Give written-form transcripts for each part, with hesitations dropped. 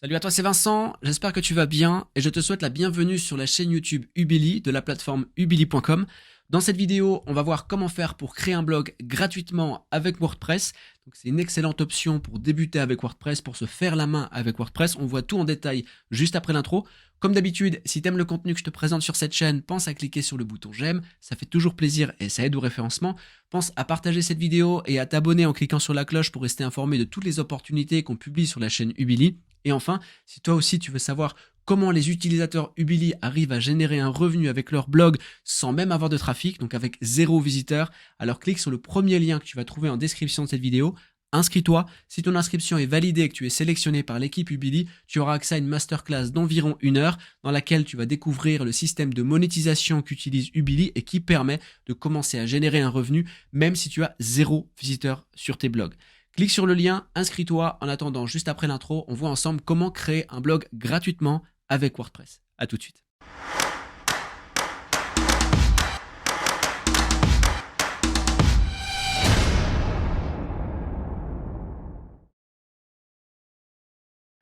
Salut à toi, c'est Vincent, j'espère que tu vas bien et je te souhaite la bienvenue sur la chaîne YouTube Ubili de la plateforme ubili.com. Dans cette vidéo, on va voir comment faire pour créer un blog gratuitement avec WordPress. Donc c'est une excellente option pour débuter avec WordPress, pour se faire la main avec WordPress. On voit tout en détail juste après l'intro. Comme d'habitude, si tu aimes le contenu que je te présente sur cette chaîne, pense à cliquer sur le bouton j'aime, ça fait toujours plaisir et ça aide au référencement. Pense à partager cette vidéo et à t'abonner en cliquant sur la cloche pour rester informé de toutes les opportunités qu'on publie sur la chaîne Ubili. Et enfin, si toi aussi tu veux savoir comment les utilisateurs Ubili arrivent à générer un revenu avec leur blog sans même avoir de trafic, donc avec 0 visiteur, alors clique sur le premier lien que tu vas trouver en description de cette vidéo. Inscris-toi, si ton inscription est validée et que tu es sélectionné par l'équipe Ubili, tu auras accès à une masterclass d'environ 1 heure dans laquelle tu vas découvrir le système de monétisation qu'utilise Ubili et qui permet de commencer à générer un revenu même si tu as 0 visiteur sur tes blogs. Clique sur le lien, inscris-toi. En attendant, juste après l'intro, on voit ensemble comment créer un blog gratuitement avec WordPress. À tout de suite.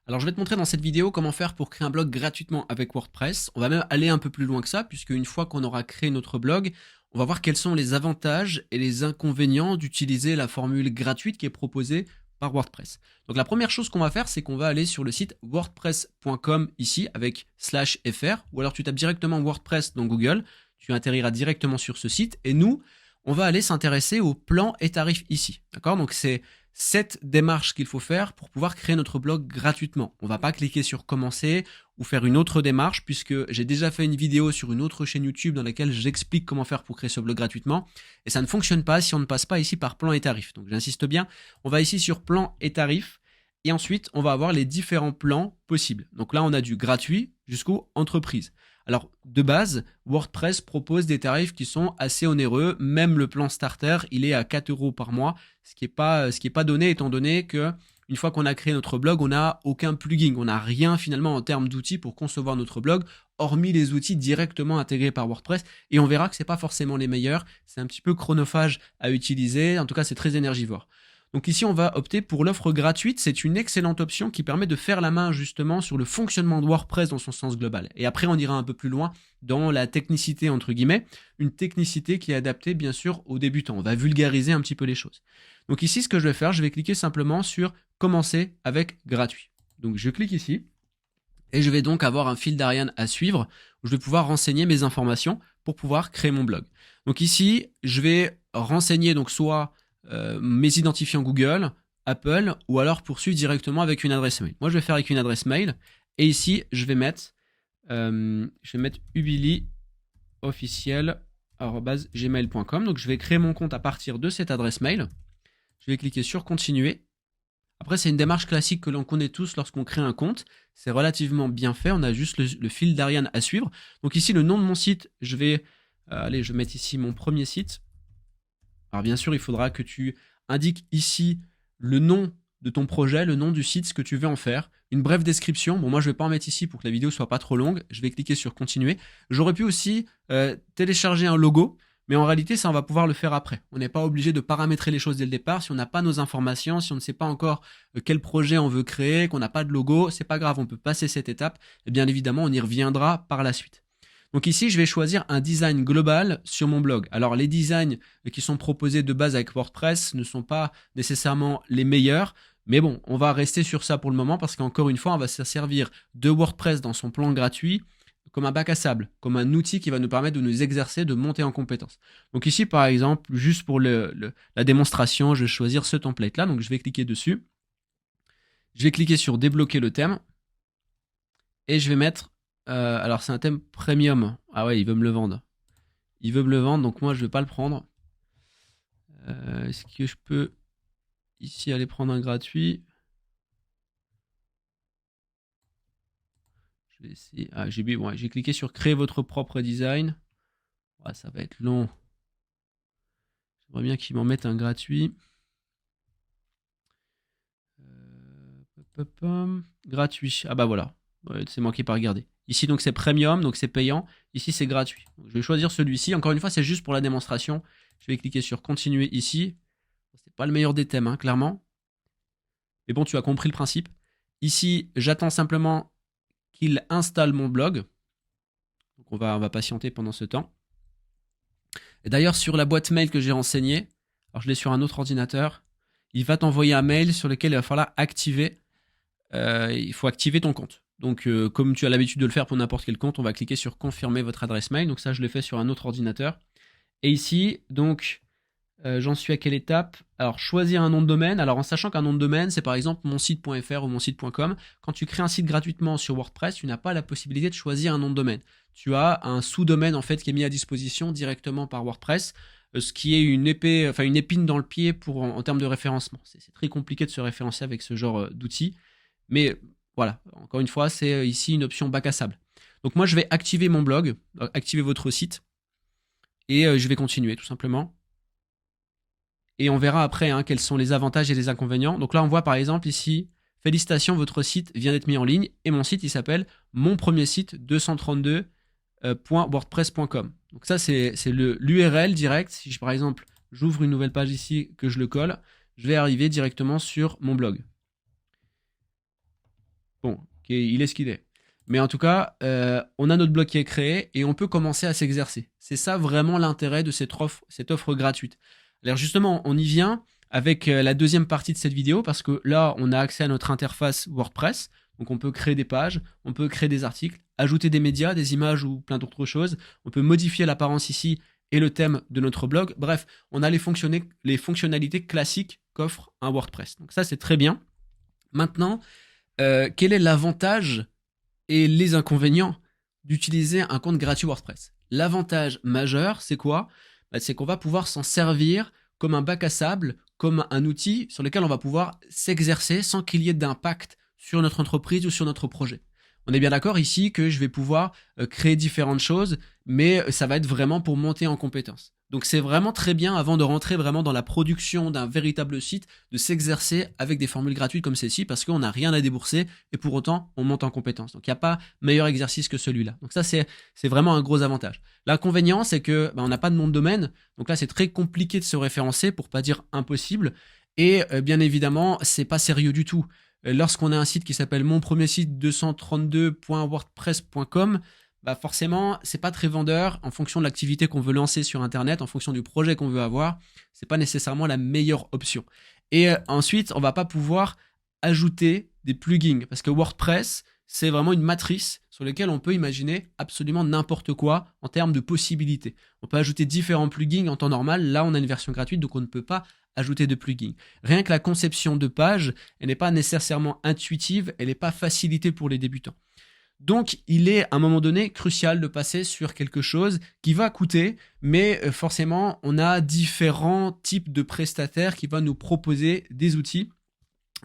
Alors je vais te montrer dans cette vidéo comment faire pour créer un blog gratuitement avec WordPress. On va même aller un peu plus loin que ça, puisque une fois qu'on aura créé notre blog, on va voir quels sont les avantages et les inconvénients d'utiliser la formule gratuite qui est proposée par WordPress. Donc la première chose qu'on va faire, c'est qu'on va aller sur le site wordpress.com ici avec /fr, ou alors tu tapes directement WordPress dans Google, tu atterriras directement sur ce site, et nous, on va aller s'intéresser aux plans et tarifs ici. D'accord? Donc c'est cette démarche qu'il faut faire pour pouvoir créer notre blog gratuitement. On ne va pas cliquer sur commencer ou faire une autre démarche puisque j'ai déjà fait une vidéo sur une autre chaîne YouTube dans laquelle j'explique comment faire pour créer ce blog gratuitement et ça ne fonctionne pas si on ne passe pas ici par plan et tarifs. Donc j'insiste bien, on va ici sur plan et tarifs et ensuite on va avoir les différents plans possibles. Donc là on a du gratuit jusqu'au entreprise. Alors, de base, WordPress propose des tarifs qui sont assez onéreux. Même le plan starter, il est à 4 € par mois, ce qui est pas donné étant donné que une fois qu'on a créé notre blog, on n'a aucun plugin. On n'a rien finalement en termes d'outils pour concevoir notre blog, hormis les outils directement intégrés par WordPress. Et on verra que c'est pas forcément les meilleurs. C'est un petit peu chronophage à utiliser. En tout cas, c'est très énergivore. Donc ici, on va opter pour l'offre gratuite. C'est une excellente option qui permet de faire la main justement sur le fonctionnement de WordPress dans son sens global. Et après, on ira un peu plus loin dans la technicité, entre guillemets, une technicité qui est adaptée bien sûr aux débutants. On va vulgariser un petit peu les choses. Donc ici, ce que je vais faire, je vais cliquer simplement sur commencer avec gratuit. Donc je clique ici et je vais donc avoir un fil d'Ariane à suivre où je vais pouvoir renseigner mes informations pour pouvoir créer mon blog. Donc ici, je vais renseigner donc soit mes identifiants Google, Apple, ou alors poursuivre directement avec une adresse mail. Moi, je vais faire avec une adresse mail. Et ici, je vais mettre ubiliofficiel@gmail.com. Donc, je vais créer mon compte à partir de cette adresse mail. Je vais cliquer sur continuer. Après, c'est une démarche classique que l'on connaît tous lorsqu'on crée un compte. C'est relativement bien fait. On a juste le fil d'Ariane à suivre. Donc ici, le nom de mon site, je vais mettre ici mon premier site. Alors bien sûr, il faudra que tu indiques ici le nom de ton projet, le nom du site, ce que tu veux en faire, une brève description. Bon, moi, je ne vais pas en mettre ici pour que la vidéo soit pas trop longue. Je vais cliquer sur continuer. J'aurais pu aussi télécharger un logo, mais en réalité, ça, on va pouvoir le faire après. On n'est pas obligé de paramétrer les choses dès le départ. Si on n'a pas nos informations, si on ne sait pas encore quel projet on veut créer, qu'on n'a pas de logo, c'est pas grave, on peut passer cette étape. Et bien évidemment, on y reviendra par la suite. Donc ici, je vais choisir un design global sur mon blog. Alors les designs qui sont proposés de base avec WordPress ne sont pas nécessairement les meilleurs, mais bon, on va rester sur ça pour le moment parce qu'encore une fois, on va se servir de WordPress dans son plan gratuit comme un bac à sable, comme un outil qui va nous permettre de nous exercer, de monter en compétences. Donc ici, par exemple, juste pour la démonstration, je vais choisir ce template-là. Donc je vais cliquer dessus. Je vais cliquer sur débloquer le thème et je vais mettre alors c'est un thème premium. Ah ouais, il veut me le vendre. Il veut me le vendre, donc moi je vais pas le prendre. Est-ce que je peux ici aller prendre un gratuit? Je vais essayer. Ah, j'ai cliqué sur créer votre propre design. Ouais, ça va être long. J'aimerais bien qu'il m'en mette un gratuit. Gratuit. Ah bah voilà. Ouais, c'est moi qui n'ai pas regardé. Ici, donc c'est premium, donc c'est payant. Ici, c'est gratuit. Donc, je vais choisir celui-ci. Encore une fois, c'est juste pour la démonstration. Je vais cliquer sur continuer ici. C'est pas le meilleur des thèmes, hein, clairement. Mais bon, tu as compris le principe. Ici, j'attends simplement qu'il installe mon blog. Donc on va patienter pendant ce temps. Et d'ailleurs, sur la boîte mail que j'ai renseignée, alors je l'ai sur un autre ordinateur, il va t'envoyer un mail sur lequel il va falloir activer. Il faut activer ton compte. Donc, comme tu as l'habitude de le faire pour n'importe quel compte, on va cliquer sur confirmer votre adresse mail. Donc ça, je l'ai fait sur un autre ordinateur. Et ici, donc, j'en suis à quelle étape? Alors, choisir un nom de domaine. Alors, en sachant qu'un nom de domaine, c'est par exemple monsite.fr ou monsite.com. Quand tu crées un site gratuitement sur WordPress, tu n'as pas la possibilité de choisir un nom de domaine. Tu as un sous-domaine en fait qui est mis à disposition directement par WordPress, ce qui est une épine dans le pied en termes de référencement. C'est très compliqué de se référencer avec ce genre d'outils. Mais voilà, encore une fois, c'est ici une option bac à sable. Donc moi, je vais activer mon blog, activer votre site, et je vais continuer tout simplement. Et on verra après quels sont les avantages et les inconvénients. Donc là, on voit par exemple ici, félicitations, votre site vient d'être mis en ligne. Et mon site, il s'appelle mon premier site 232.wordpress.com. Donc ça, c'est l'URL direct. Si par exemple, j'ouvre une nouvelle page ici, que je le colle, je vais arriver directement sur mon blog. Bon, il est ce qu'il est. Mais en tout cas, on a notre blog qui est créé et on peut commencer à s'exercer. C'est ça vraiment l'intérêt de cette offre gratuite. Alors justement, on y vient avec la deuxième partie de cette vidéo parce que là, on a accès à notre interface WordPress. Donc on peut créer des pages, on peut créer des articles, ajouter des médias, des images ou plein d'autres choses. On peut modifier l'apparence ici et le thème de notre blog. Bref, on a les fonctionnalités classiques qu'offre un WordPress. Donc ça, c'est très bien. Maintenant, quel est l'avantage et les inconvénients d'utiliser un compte gratuit WordPress? L'avantage majeur, c'est quoi? C'est qu'on va pouvoir s'en servir comme un bac à sable, comme un outil sur lequel on va pouvoir s'exercer sans qu'il y ait d'impact sur notre entreprise ou sur notre projet. On est bien d'accord ici que je vais pouvoir créer différentes choses, mais ça va être vraiment pour monter en compétence. Donc c'est vraiment très bien, avant de rentrer vraiment dans la production d'un véritable site, de s'exercer avec des formules gratuites comme celle-ci parce qu'on n'a rien à débourser et pour autant on monte en compétence. Donc il n'y a pas meilleur exercice que celui-là. Donc ça c'est vraiment un gros avantage. L'inconvénient c'est que on n'a pas de nom de domaine, donc là c'est très compliqué de se référencer pour pas dire impossible et bien évidemment c'est pas sérieux du tout. Lorsqu'on a un site qui s'appelle mon premier site 232.wordpress.com, forcément, c'est pas très vendeur en fonction de l'activité qu'on veut lancer sur Internet, en fonction du projet qu'on veut avoir. C'est pas nécessairement la meilleure option. Et ensuite, on va pas pouvoir ajouter des plugins parce que WordPress, c'est vraiment une matrice sur laquelle on peut imaginer absolument n'importe quoi en termes de possibilités. On peut ajouter différents plugins en temps normal. Là, on a une version gratuite, donc on ne peut pas ajouter de plugins. Rien que la conception de page, elle n'est pas nécessairement intuitive, elle n'est pas facilitée pour les débutants. Donc, il est à un moment donné crucial de passer sur quelque chose qui va coûter, mais forcément, on a différents types de prestataires qui vont nous proposer des outils,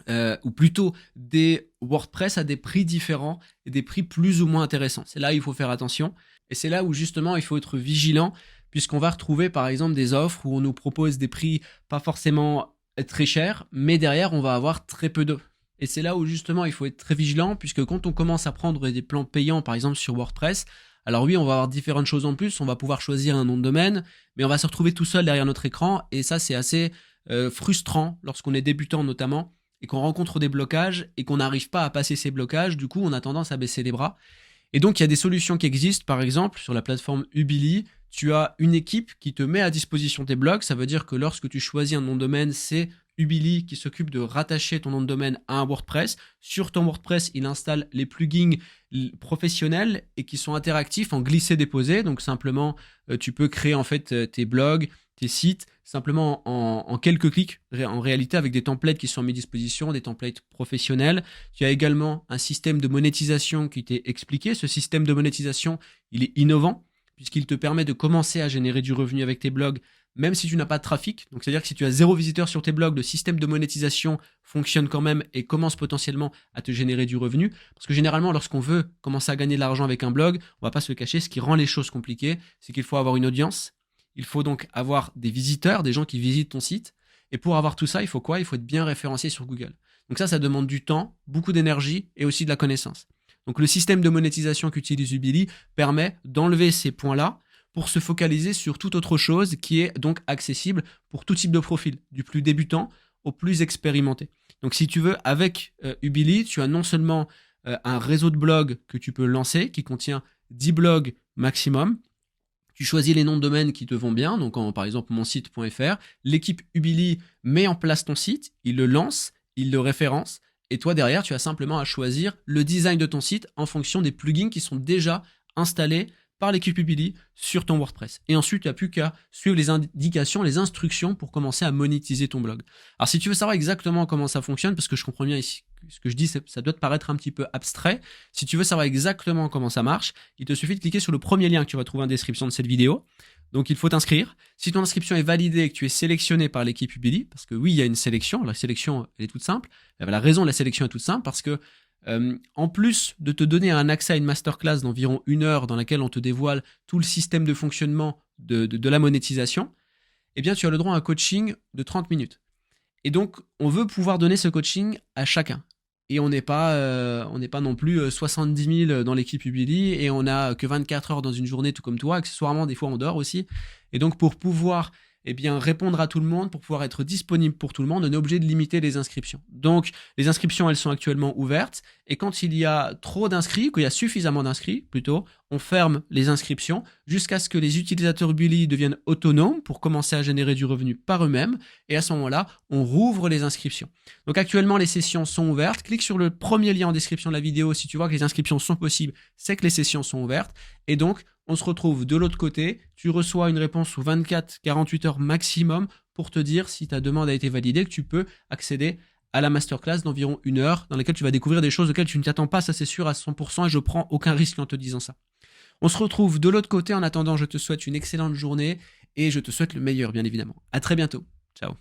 ou plutôt des WordPress à des prix différents et des prix plus ou moins intéressants. C'est là où il faut faire attention, et c'est là où justement il faut être vigilant, puisqu'on va retrouver par exemple des offres où on nous propose des prix pas forcément très chers, mais derrière on va avoir très peu d'offres. Et c'est là où justement il faut être très vigilant, puisque quand on commence à prendre des plans payants par exemple sur WordPress, alors oui, on va avoir différentes choses en plus, on va pouvoir choisir un nom de domaine, mais on va se retrouver tout seul derrière notre écran, et ça c'est assez frustrant lorsqu'on est débutant notamment, et qu'on rencontre des blocages, et qu'on n'arrive pas à passer ces blocages, du coup on a tendance à baisser les bras. Et donc il y a des solutions qui existent, par exemple sur la plateforme Ubili, tu as une équipe qui te met à disposition tes blogs, ça veut dire que lorsque tu choisis un nom de domaine, c'est Ubili qui s'occupe de rattacher ton nom de domaine à un WordPress. Sur ton WordPress, il installe les plugins professionnels et qui sont interactifs en glisser-déposer. Donc simplement, tu peux créer en fait tes blogs, tes sites, simplement en quelques clics, en réalité avec des templates qui sont mis à disposition, des templates professionnels. Tu as également un système de monétisation qui t'est expliqué. Ce système de monétisation, il est innovant puisqu'il te permet de commencer à générer du revenu avec tes blogs, même si tu n'as pas de trafic. Donc c'est-à-dire que si tu as 0 visiteur sur tes blogs, le système de monétisation fonctionne quand même et commence potentiellement à te générer du revenu. Parce que généralement, lorsqu'on veut commencer à gagner de l'argent avec un blog, on va pas se le cacher, ce qui rend les choses compliquées, c'est qu'il faut avoir une audience. Il faut donc avoir des visiteurs, des gens qui visitent ton site. Et pour avoir tout ça, il faut quoi? Il faut être bien référencé sur Google. Donc ça demande du temps, beaucoup d'énergie et aussi de la connaissance. Donc le système de monétisation qu'utilise Ubili permet d'enlever ces points-là pour se focaliser sur toute autre chose qui est donc accessible pour tout type de profil, du plus débutant aux plus expérimentés. Donc si tu veux, avec Ubili, tu as non seulement un réseau de blogs que tu peux lancer qui contient 10 blogs maximum. Tu choisis les noms de domaine qui te vont bien, donc par exemple monsite.fr. L'équipe Ubili met en place ton site, il le lance, il le référence, et toi derrière, tu as simplement à choisir le design de ton site en fonction des plugins qui sont déjà installés par l'équipe Ubili sur ton WordPress. Et ensuite, tu n'as plus qu'à suivre les indications, les instructions pour commencer à monétiser ton blog. Alors, si tu veux savoir exactement comment ça fonctionne, parce que je comprends bien ici, ce que je dis, ça doit te paraître un petit peu abstrait. Si tu veux savoir exactement comment ça marche, il te suffit de cliquer sur le premier lien que tu vas trouver en description de cette vidéo. Donc, il faut t'inscrire. Si ton inscription est validée et que tu es sélectionné par l'équipe Ubili, parce que oui, il y a une sélection. La sélection, elle est toute simple. La raison de la sélection est toute simple parce que en plus de te donner un accès à une masterclass d'environ 1 heure dans laquelle on te dévoile tout le système de fonctionnement de la monétisation, eh bien, tu as le droit à un coaching de 30 minutes. Et donc, on veut pouvoir donner ce coaching à chacun. Et on n'est pas non plus 70 000 dans l'équipe Ubili et on n'a que 24 heures dans une journée, tout comme toi. Accessoirement, des fois, on dort aussi. Et donc, pour pouvoir répondre à tout le monde, pour pouvoir être disponible pour tout le monde, on est obligé de limiter les inscriptions. Donc, les inscriptions, elles sont actuellement ouvertes. Et quand il y a trop d'inscrits, qu'il y a suffisamment d'inscrits, plutôt, on ferme les inscriptions jusqu'à ce que les utilisateurs Ubili deviennent autonomes pour commencer à générer du revenu par eux-mêmes. Et à ce moment-là, on rouvre les inscriptions. Donc, actuellement, les sessions sont ouvertes. Clique sur le premier lien en description de la vidéo. Si tu vois que les inscriptions sont possibles, c'est que les sessions sont ouvertes. Et donc, on se retrouve de l'autre côté, tu reçois une réponse sous 24-48 heures maximum pour te dire si ta demande a été validée, que tu peux accéder à la masterclass d'environ 1 heure dans laquelle tu vas découvrir des choses auxquelles tu ne t'attends pas, ça c'est sûr à 100% et je prends aucun risque en te disant ça. On se retrouve de l'autre côté. En attendant, je te souhaite une excellente journée et je te souhaite le meilleur bien évidemment. À très bientôt. Ciao.